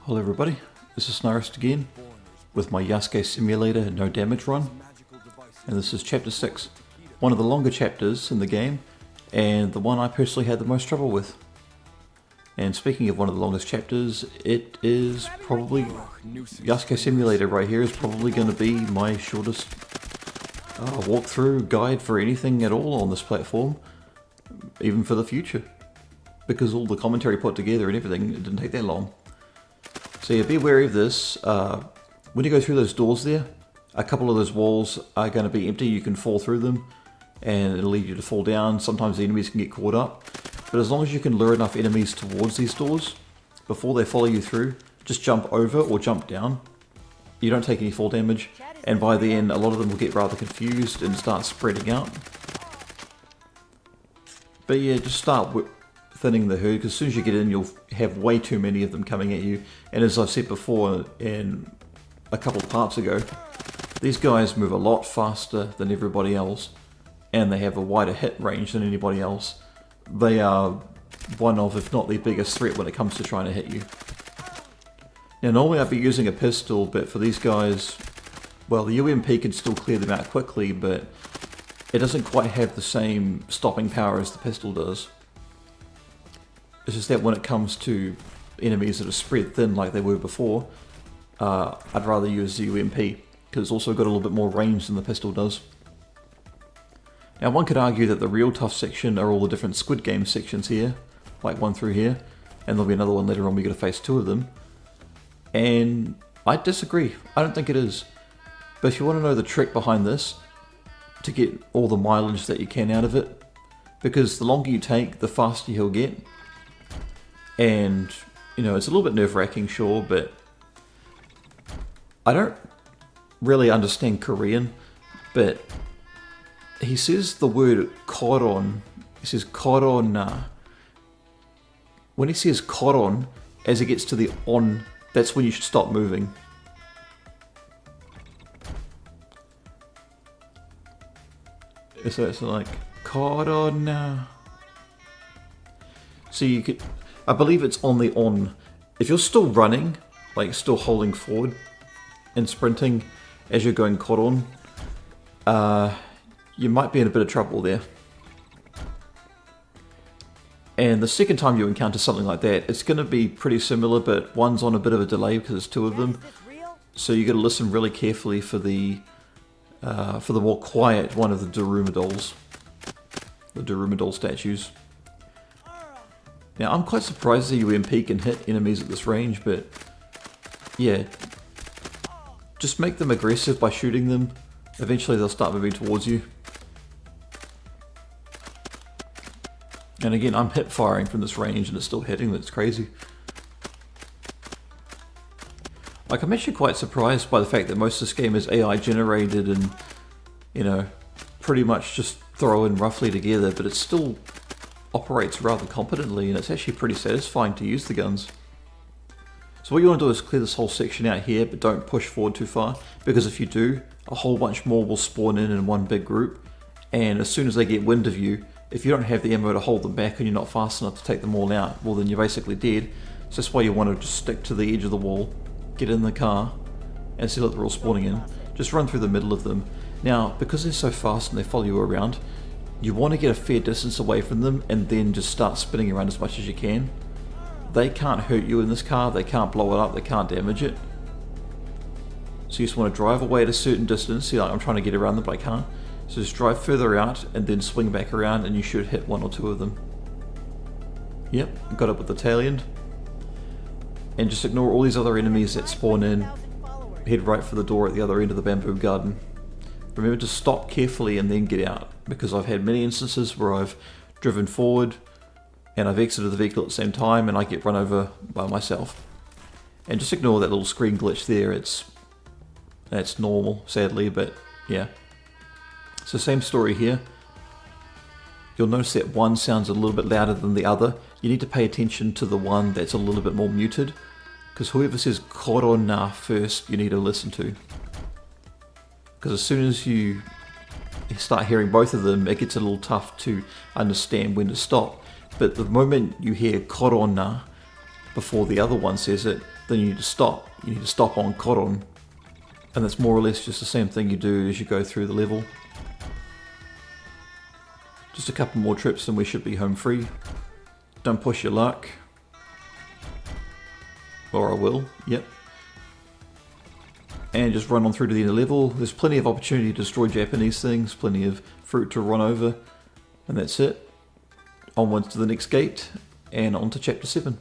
Hello everybody, this is Snarist again with my Yasuke Simulator no damage run, and this is chapter 6, one of the longer chapters in the game and the one I personally had the most trouble with. And speaking of one of the longest chapters, it is probably, Yasuke Simulator right here is probably going to be my shortest walkthrough guide for anything at all on this platform, even for the future, because all the commentary put together and everything, it didn't take that long. So yeah, be wary of this. When you go through those doors there, a couple of those walls are going to be empty. You can fall through them and it'll lead you to fall down. Sometimes the enemies can get caught up. But as long as you can lure enough enemies towards these doors before they follow you through, just jump over or jump down. You don't take any fall damage. And by the end, a lot of them will get rather confused and start spreading out. But yeah, just start thinning the herd, because as soon as you get in, you'll have way too many of them coming at you. And as I've said before in a couple of parts ago, these guys move a lot faster than everybody else, and they have a wider hit range than anybody else. They are one of, if not the biggest threat when it comes to trying to hit you. Now normally I'd be using a pistol, but for these guys, well, the UMP can still clear them out quickly, but it doesn't quite have the same stopping power as the pistol does. It's just that when it comes to enemies that are spread thin like they were before, I'd rather use the UMP, because it's also got a little bit more range than the pistol does. Now one could argue that the real tough section are all the different Squid Game sections here, like one through here, and there'll be another one later on where you're going to face two of them. And I disagree, I don't think it is. But if you want to know the trick behind this, to get all the mileage that you can out of it, because the longer you take, the faster you'll get. And, you know, it's a little bit nerve-wracking, sure, but I don't really understand Korean, but he says the word koron, he says korona. When he says koron, as he gets to the on, that's when you should stop moving. So it's like, korona. So you could, I believe it's on the on. If you're still running, like still holding forward and sprinting as you're going koron, you might be in a bit of trouble there. And the second time you encounter something like that, it's going to be pretty similar, but one's on a bit of a delay because there's two of them. So you got to listen really carefully for the more quiet one of the Darumadol statues. Now, I'm quite surprised the UMP can hit enemies at this range, but yeah, just make them aggressive by shooting them. Eventually they'll start moving towards you. And again, I'm hip firing from this range and it's still hitting, that's crazy. Like, I'm actually quite surprised by the fact that most of this game is AI generated and, you know, pretty much just thrown roughly together, but it still operates rather competently, and it's actually pretty satisfying to use the guns. So what you want to do is clear this whole section out here, but don't push forward too far, because if you do, a whole bunch more will spawn in one big group, and as soon as they get wind of you, if you don't have the ammo to hold them back and you're not fast enough to take them all out, well then you're basically dead. So that's why you want to just stick to the edge of the wall, get in the car, and see that they're all spawning in. Just run through the middle of them. Now, because they're so fast and they follow you around, you want to get a fair distance away from them and then just start spinning around as much as you can. They can't hurt you in this car, they can't blow it up, they can't damage it. So you just want to drive away at a certain distance. See, like, I'm trying to get around them but I can't. So just drive further out and then swing back around and you should hit one or two of them. Yep, got it with the tail end. And just ignore all these other enemies that spawn in. Head right for the door at the other end of the bamboo garden. Remember to stop carefully and then get out, because I've had many instances where I've driven forward and I've exited the vehicle at the same time and I get run over by myself. And just ignore that little screen glitch there, that's normal, sadly, but yeah. So same story here. You'll notice that one sounds a little bit louder than the other. You need to pay attention to the one that's a little bit more muted, because whoever says korona first, you need to listen to. Because as soon as you start hearing both of them, it gets a little tough to understand when to stop. But the moment you hear korona before the other one says it, then you need to stop. You need to stop on Koron. And that's more or less just the same thing you do as you go through the level. Just a couple more trips and we should be home free. Don't push your luck. Or I will, yep. And just run on through to the end of the level. There's plenty of opportunity to destroy Japanese things, plenty of fruit to run over, and that's it. Onwards to the next gate, and on to Chapter 7.